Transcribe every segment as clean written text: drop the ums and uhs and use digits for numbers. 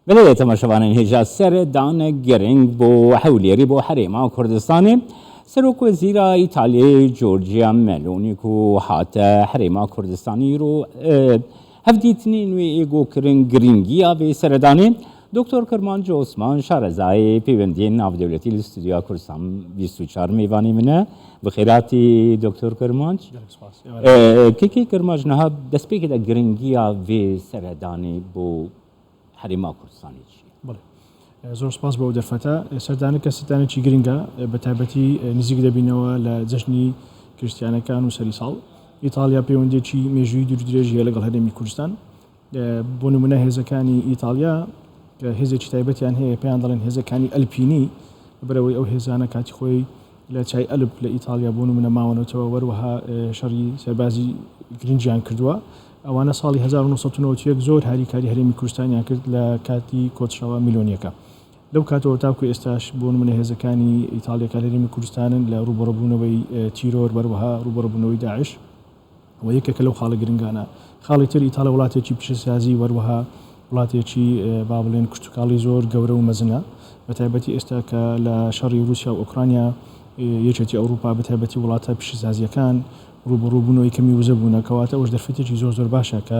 بدأت تماشاوان هجا سر دان گرنگ بو حولیری بو حریما کردستانی سروک وزیر ایتالیا جورجیا ملونی کو حتی حریما کردستانی رو هفدیتنین و ایگو کرن گرینگی آوی سردانی دکتر کرمانج عثمان شارزای پیوندین ناو دولتی الاستودیو کردستان 24 میوانی منه بخیراتی دکتر کرمانج کی کرمانج نه دست پیک دا گرینگی آوی سردانی بو حریما کردستانی چی؟ بله. زور سپاس با درفتا سردانه کسیتانه چی گرینگا بتابتی نزیک دبینوا لجشنی کریستیانه کانو سری سال ایتالیا پیوندی چی میجوی دورجی لگل هرمی کردستان بونمونه هزکانی ایتالیا هزه چی تایبتیان هی پیاندلن هزکانی الپینی بروی او هزانه کاتی خوی لچای الب لإيطاليا بونمونه ماونو تو وروها شری سربازی گرینجیان کردوا ئەوانە ساڵی 1990 زۆر هاریکاری هەرێمی کوردستانیان کرد لە کاتی کۆچەوە میلیۆنیەکە لەو کاتەوە تاکو ئێستاش بۆ نمونە هێزەکانی ئیتالیەکە لە هەرێمی کوردستانن لە ڕوبەڕەبوونەوەی تیرۆر بەروەها ڕوبەڕەبوونەوەی داعش و یەکێکە لەو خاڵە گرنگانە خاڵی تر ئیتالیا وڵاتێکی پیشەسازی وەروەها وڵاتێکی با بڵێن کشتتوکاڵی زۆر گەورە و مەزنە بەتایبەتی ئێستا کە لە شەڕی رووسیا و ئوکرانیا یەکێتی ئەوروپا بەتایبەتی وڵاتە پیشەسازیەکان ڕوبەڕووبوونەوەی کەمی وزە بوونە کەواتە ئەوش دەرفەتێکی زۆر باشە کە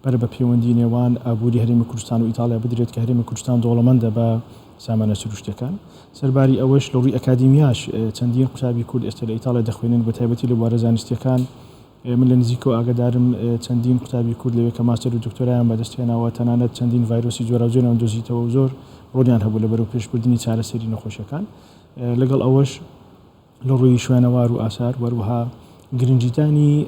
بەر بە پەیوەندی نێوان ئابووری هەرێمی کوردستان و ئیتالیا بدرێت کە هەرێمی کوردستان دۆڵەمەندە بە سامانە سروشتەکان سەرباری ئەوەش لە ڕووی ئەکادیمیاش چەندین قوتابی کورد ئێستا لە ئیتالیا دەخوێنن بەتایبەتی لە بوارە زانستیەکان من لە نزیکەوە ئاگادارم چەندین قوتابی کورد لەوێ کە ماستەر و دکتۆرایان بەدەستهێناوە تەنانەت چەندین ڤایرۆسی جۆراوجۆرەوە دۆزیتەوە و زۆر ڕۆنیان هەبوو لە بەرەو پێشبردننی چارەسەری نەخۆشیەکان لەگەڵ ئەوەش لە ڕووی شوێنەوار و ئاسار وەروەها گرنجیدانی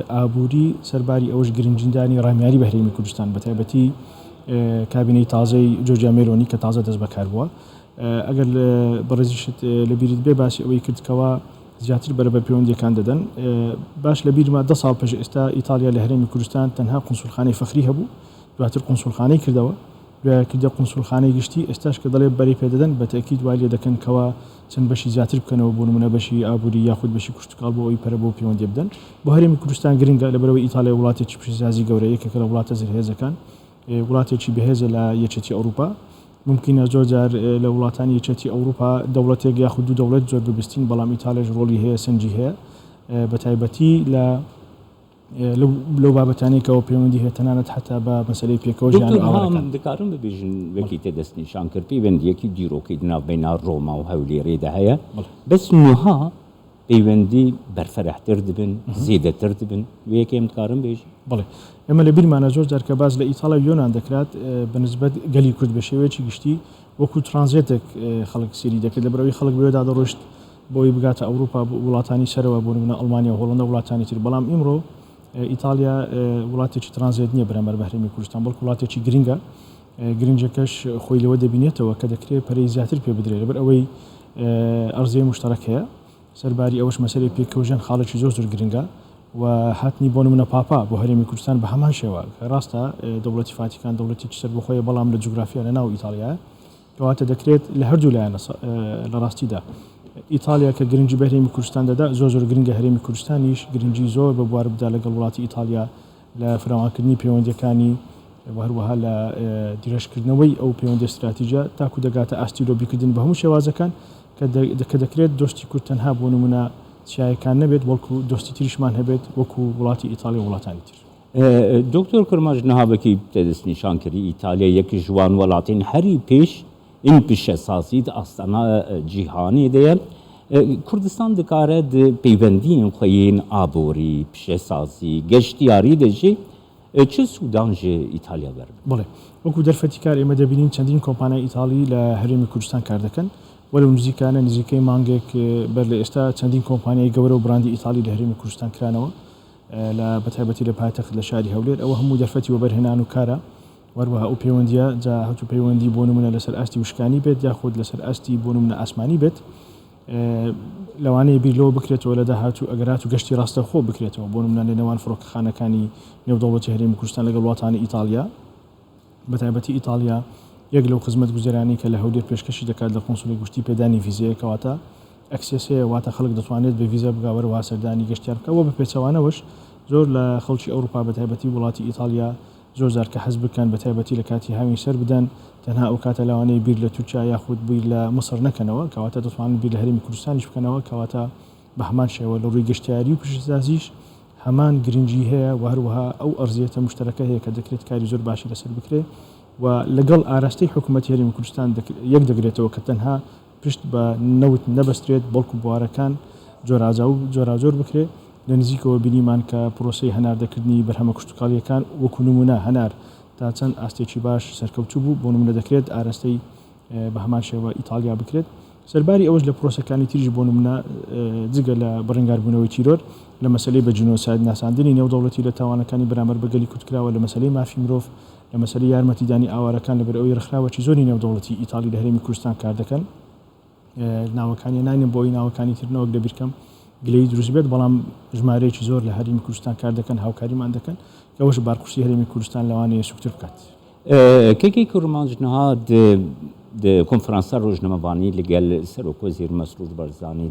ئابووری سەرباری ئەوش گرنجیدانی ڕامیاری بە هەرێمی کوردستان بەتایبەتی کابینەی تازەی جۆرجیا مێلۆنی کە تازە دەست بەکار بووە ئەگەر بەڕێزیشت لە بیرت بێ باسی ئەوەی کردکەوە زیاتر بەرە بە پەیوەندیەکان دەدەن باش لە بیرما 10 ساڵ پێش ئێستا ئیتالیا لە هەرێمی کوردستان تەنها قونسولخانەی فەخری هەبوو دواتر قونسولخانەی کردەوە کردە قونسولخانەی گشتی ئێستاش کە دەڵێ بەری پێدەدەن بە تەکید وای لێ دەکەن کەوە چەند بەشی زیاتر بکەنەوە بۆ نمونە بەشی ئابووری یاخود بەشی کشتتوکاڵ بۆ ئەوی پەرە بۆ پەیوەندی بدەن بۆ هەرێمی کوردستان گرنگە لەبەرەوەی ئیتالیا وڵاتێکی پیشەسازی گەورە یەکێکە لە وڵاتە زەرهێزەکان وڵاتێکی بەهێزە لە یەکێتی ئەوروپا ممکنە زۆر جار لە وڵاتانی یەکێتی ئەوروپا دەوڵەتێک یاخود دوو دەوڵەت زۆر ببستین بەڵام ئیتالیاش ڕۆڵی هەیە سنجی هەیە بەتایبەتی لەو بابەتانێکەوە پەیوەندی هەیە تەنانەت حتا بە مەسەلەی پێکەوە ژیان و ئاوەکان دەکارم ببێژن وەکی تێدەستنیشان کرد پەیوەندیەکی دیرۆکەی ناوبەینا ڕۆما و هەولێرێدا هەیە بەس نوها پەیوەندی بەرفەرەحتر دەبن زیێدەتر دەبن وەیەکێم دەکارم بێژن بڵێ ئێمە لە بیرمانە زۆر جار کە باز لە ئیتاڵیا یۆنان دەکرات بەنسبەت گەلی کورد بە شێوەیەکی گشتی وەکو ترانزێتێک خەڵک سێری دەکرد لەبەرەوەی خەڵک بێدا دەڕۆشت بۆی بگاتە ئەوروپا وڵاتانی سەرەوە بۆ نمونە ئەڵمانیا و هۆڵەندا وڵاتانی تر بەڵام ئیمڕۆ ئیتالیا وڵاتێکی ترانزێت نییە بەرامبەر بە هەرێمی کوردستان بەڵکو وڵاتێکی گرنگە گرنجەکەش خۆی لەوە دەبینێتەوە کە دەکرێت پەرەی زیاتر پێ بدرێت لەبەر ئەوەی ئەرزەی مشتەرەک هەیە سەرباری ئەوەش مەسەلەی پێکەوژن خاڵێکی زۆر گرنگە و هاتنی بۆ نمونە پاپا بۆ هەرێمی کوردستان بە هەمان شێوە ڕاستە دەوڵەتی فاتیکان دەوڵەتێکی سەر بەخۆیە بەڵام لە جوگرافیا لە ناو ئیتالیا کەواتە دەکرێت لە هەردوو لایەنە لە ڕاستیدا ئیتالیا کە گرنگی بە هەرێمی کوردستان دەدا زۆر گرنگە هەرێمی کوردستانیش گرنگی زۆر بە بوار بدا لەگەڵ وڵاتی ئیتالیا لە فراوانکردنی پەیوەندیەکانی هەروەها لە دیرەشکردنەوەی ئەو پەیوەندی استراتیژیە تاکو دەگاتە ئاستیلۆبیکردن بە هەموو شێوازەکان کە دەکرێت دۆستی کورد تەنها بۆ نمونە سیایەکان نەبێت وەڵکو دۆستی تریشمان هەبێت وەکو وڵاتی ئیتالیا و وڵاتانی تر دکتۆر کرماژ نەهابەکی تێدەستنیشان کردی ئیتالیا یەکی ژوان وڵاتین هەری پێش این پیشەسازی ئاستانە جیهانی دەیە کوردستان دەکارێت پەیوەندیین خۆیین ئابووری پیشەسازی گەشتیاری دەژی چه سوودان ژێ ئیتالیا بەر بڵێ وەکو دەرفەتی کار ئێمە دەبینین چەندین کۆمپانیای ئیتالی لە هەرێمی کوردستان کار دەکەن وەرە نزیکانە نزیکەی مانگێک بەر لە ئێستا چەندین کۆمپانیای گەورە و براندی ئیتالی لە هەرێمی کوردستان کرانەوە لە بەتایبەتی لە پایتەخت لە شاری هەولێر ئەوە هەموو دەرفەتی وەبەرهێنان و کارە وەروەها ئەو پەیوەندیە جا هەتوو پەیوەندی بۆ نمونە لەسەر ئاستی وشکانی بێت یاخود لەسەر ئاستی بۆ نمونە ئاسمانی بێت لەوانەیە بیرلەوە بکرێتەوە لە داهاتوو ئەگەرات و گەشتی ڕاستەخۆ بکرێتەوە بۆ نمونە لە نێوان فڕۆکەخانەکانی نێودەوڵەتی هەرێمی کوردستان لەگەڵ وڵاتانی ئیتالیا بەتایبەتی ئیتالیا یەک لەو خزمەت گوزەرانی کە لە هەولێر پێشکەشی دەکات لە قۆنسولی گشتی پێدانی ڤیزەیەکەواتە ئەکسسەیە واتە خەڵک دەتوانێت بە ڤیزە بگاوەرەوە سەردانی گەشتیار بکەوە بە پێچەوانەوەش زۆر لە خەڵکی ئەوروپا بەتایبەتی وڵاتی ئیتالیا زۆر زار کە حەز بکەن بەتایبەتی لە کاتی هاوین سەر بدەن تەنها ئەو کاتە لەوانەیە بیر لە تورکیا یاخود بیر لە مصر نەکەنەوە کەواتە دەتوانن بیر لە هەرێمی کوردستانیش بکەنەوە کەواتە بە هەمان شێوە لە ڕووی گەشتیاری و پشتسازیش هەمان گرنگی هەیە و هەروەها ئەو ئەرزیەتە مشتەرەکە هەیە کە دەکرێت کاری زۆر باشی لەسەر بکرێت و لەگەڵ ئاراستەی حکوومەتی هەرێمی کوردستان یەک دەگرێتەوە کە تەنها پشت بە نەوت نەبەسترێت بەڵکو بوارەکان جۆرا بکرێت لە نزیکەوە بینیمان کە پرۆسی هەناردەکردنی بەرهەمە کشتتوکاڵیەکان وەکو نمونە هەنار تا چەند ئاستێکی باش سەرکەوتوو بوو بۆ نمونە دەکرێت ئاراستەی بە هەمان شێوە ئیتالیا بکرێت سەرباری ئەوەش لە پرۆسەکانی تریش بۆ نمونە جگە لە بەڕێنگاربوونەوەی تیرۆر لە مەسلەی بە جنۆساید ناساندنی نێودەوڵەتی لە تاوانەکانی بەرامبەر بە گەلی کوردکراوە لە مەسلەی مافی مرۆڤ لە مەسلەی یارمەتیدانی ئاوارەکان لەبەر ئەوەی ڕخراوەکی زۆری نێودەوڵەتی ئیتالی لە هەرێمی کوردستان کار دەکەن ناوەکانی ناینم بۆی ناوەکانی ترنەوەک دەبیرکەم گلەی دروست بێت بەڵام ژمارەیەکی زۆر لە هەرێمی کوردستان کار دەکەن هاوکاریمان دەکەن کەەوەش بارکوسی هەرێمی کوردستان لەوانەیە سوکتر بکات کێکی کورمانجنها کنفرانسا ڕۆژنەمەبانی لەگەل سەرۆک وەزیر مەسرور بەرزانی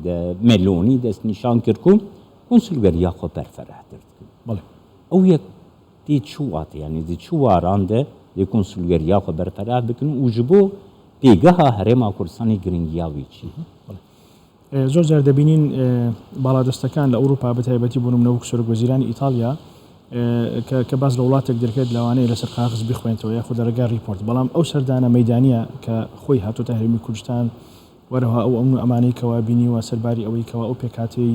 مێلۆنی دەست نیشان کرد و کنسولگەریە خۆ بەرفەرەهتر بەڵێ ئەو یەک دی چوات یعنی دی چوارانده دی کنسولگەریە خۆ بەرفەرەه بکن و ji bo پێگەها هەرێما کوردستانی گرنگیاوی چی زۆر جار دەبینین باڵادەستەکان لە ئەوروپا بەتایبەتی بوون منەوەک سەرۆک وەزیرانی ئیتالیا کە باز لە وڵاتێک دەکرێت لەوانەیە لەسەر قاغز بخوێنێتەوە یاخود دەرەگا ریپۆرت بەڵام ئەو سەردانە مەیدانیە کە خۆی هاتوۆتە هەرێمی کوردستان وەرەوە ئەو ئەمن و ئەمانەی کەوا بینیوە سەرباری ئەوەی کەوا ئەو پێکاتەی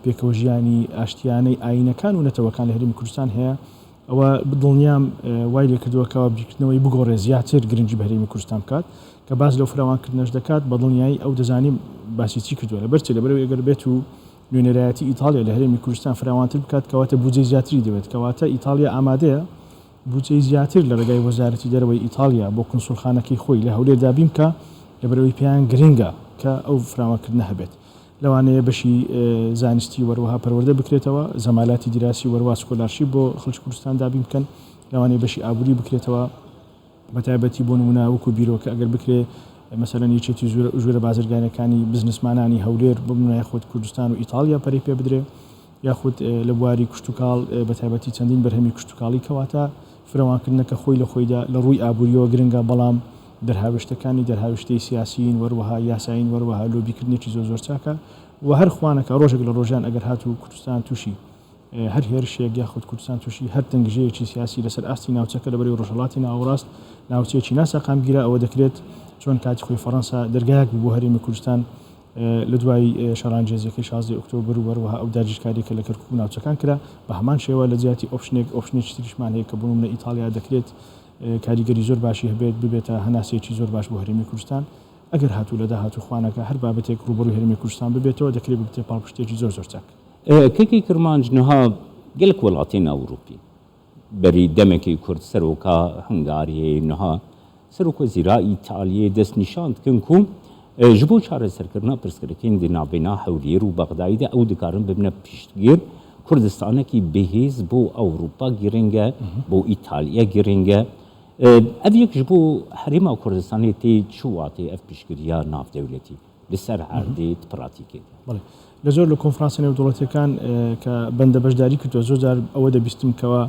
پێکەوە ژیانی ئاشتیانەی ئاینەکان و نەتەوەکان لە هەرێمی کوردستان هەیە ئەوە دڵنیام وای لێ کردووەکەوە بیرکردنەوەی بگۆڕێ زیاتر گرنگی بە هەرێمی کوردستان بکات کە باز لەو فراوانکردنەش دەکات بە دڵنیایی ئەو دەزانیم باسی چی کردووە لەبەرچێ لەبەرەوەی ئەگەر بێت و نوێنەرایەتی ئیتالیا لە هەرێمی کوردستان فراوانتر بکات کەواتە بودجەی زیاتری دەوێت کەواتە ئیتالیا ئامادەیە بودجەی زیاتر لە ڕێگای وەزارەتی دەرەوەی ئیتالیا بۆ کنسولخانەکەی خۆی لە هەولێر دابین کە لەبەرەوەی پێیان گرنگە کە ئەو فراوانکردنە هەبێت لەوانەیە بەشی زانستی وەروەها پەروەردە بکرێتەوە زەمالاتی دیراسی وەروا سکۆلارشی بۆ خەڵکی کوردستان دابین بکەن لەوانەیە بەشی ئابووری بکرێتەوە بەتایبەتی بۆ نمونە وەکو بیرۆکە ئەگەر بکرێ مەسەلەن یەکێتی ژوورە بازرگانەکانی بزنسمانانی هەولێر بمنە یاخود کوردستان و ئیتالیا پەری پێ بدرێ یاخود لە بواری کشتتوکاڵ بەتایبەتی چەندین بەرهەمی کشتتوکاڵی کەواتە فراوانکردنەکە خۆی لە خۆیدا لە ڕووی ئابوووریەوە گرنگە بەڵام دەرهاوێشتەکانی دەرهاوێشتەی سیاسیین وەروەها یاساین وەروەها لۆبیکردنێکی زۆر چاکە و هەر خوانەکە ڕۆژێک لە ڕۆژان ئەگەر هات و کوردستان تووشی هەر هێرشێک یاخود کوردستان تووشی هەر تەنگژەیەکی سیاسی لەسەر ئاستی ناوچەکە لەبەرەوەی ڕۆژهەڵاتی ناوەڕاست ناوچەیەکی ناساقامگیرە ئەوە دەکرێت چۆن کاتی خۆی فەڕەنسا دەرگایەک بۆ هەرێمی کوردستان لە دوای شەڕانگێزیەکەی 16 ئۆکتۆبر و وەروەها ئەو داگیرکاریکە لە کەرکووک و ناوچەکان کرا بە هەمان شێوە لە جیاتی ئۆپشنێکی تریشمان هەیە کە بوونم لە ئیتالیا دەکرێت کاریگەری زۆر باشی هەبێت ببێتە هەناسێکی زۆر باش بۆ هەرێمی کوردستان ئەگەر هاتوو لە داهاتوو خوانەکە هەر بابەتێک ڕوبەڕووی هەرێمی کوردستان ببێتەوە دەکرێت ببێتە پاڵپشتێکی زۆر چاک کێکی کرمانجنها gelek welatên Ewropî berî demekî Kurd seroka Hungariyê niha serok wezîra İtalyayê destnîşan dikin ku ji bo çareserkirina pirsgirêkên di navbêna Hewlêr û Bexdayê de ew dikarin bibine piştgir Kurdistanekî bihêz bo Ewropa giring e bo İtalya giring e ev yek ji bo herêma Kurdistanê tê çi watê ev piştgiriya navdewletî li ser herdê pratîkê لە زۆر لە کۆنفرانسە نێودوڵەتیەکان کە بەندە بەشداری کردووە زۆر جار ئەوە دەبیستم کەەوە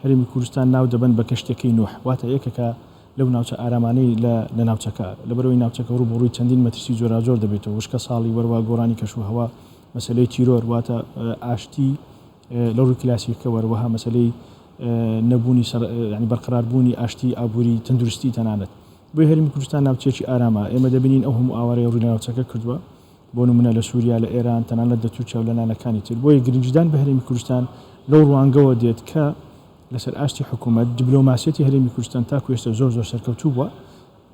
هەرێمی کوردستان ناو دەبن بە کەشتەکەی نوح واتە یەکەکە لەو ناوچە ئارامانەی لە ناوچەکە لەبەرەوەی ناوچەکە ڕوبڕووی چەندین مەترسی زۆر دەبێتەوە وشکە ساڵی وەروا گۆڕانی کەشوهەوا مەسلەی تیرۆر واتە ئاشتی لە ڕووی کلاسیکە وەروەها مەسلەی نەبوونی ینی بەرقراربوونی ئاشتی ئابووری تەندروستی تەنانەت بۆی هەرێمی کوردستان ناوچێکی ئارامە ئێمە دەبینین ئەو هەموو ئاوارەی ڕووی ناوچەکە کردووە بۆ نمونە لە سووریا لە ئێران تەنانەت لە تورکیا و لە نانەکانی تر بۆیە گرنگدان بە هەرێمی کوردستان لەو ڕوانگەوە دێت کە لەسەر ئاشتی حکوومەت دیبلۆماسیەتی هەرێمی کوردستان تاکو ئێستا زۆر سەرکەوتوو بووە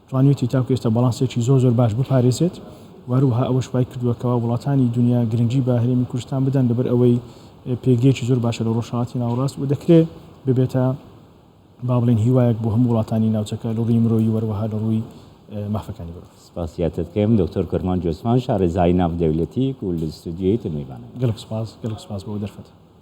توانێتی تاکو ئێستا بەڵانسێکی زۆر باش بپارێزێت وەروها ئەوەش وای کردووەکەوە وڵاتانی دنیا گرنگی بە هەرێمی کوردستان بدەن لەبەر ئەوەی پێگەیەکی زۆر باشە لە ڕۆژهەڵاتی ناوەڕاست و دەکرێت ببێتە با بڵێن هیوایەک بۆ هەموو وڵاتانی ناوچەکە لە ڕووی مرۆیی وەروەها لە ڕووی مافەکانی بەرەو سپاسیاتت دەکەم دکتۆر کورمان جۆسمان شارەزای ناودەوڵەتی و لە ستودیۆی تمیبانە گەلک سپاس بۆ دەرفەت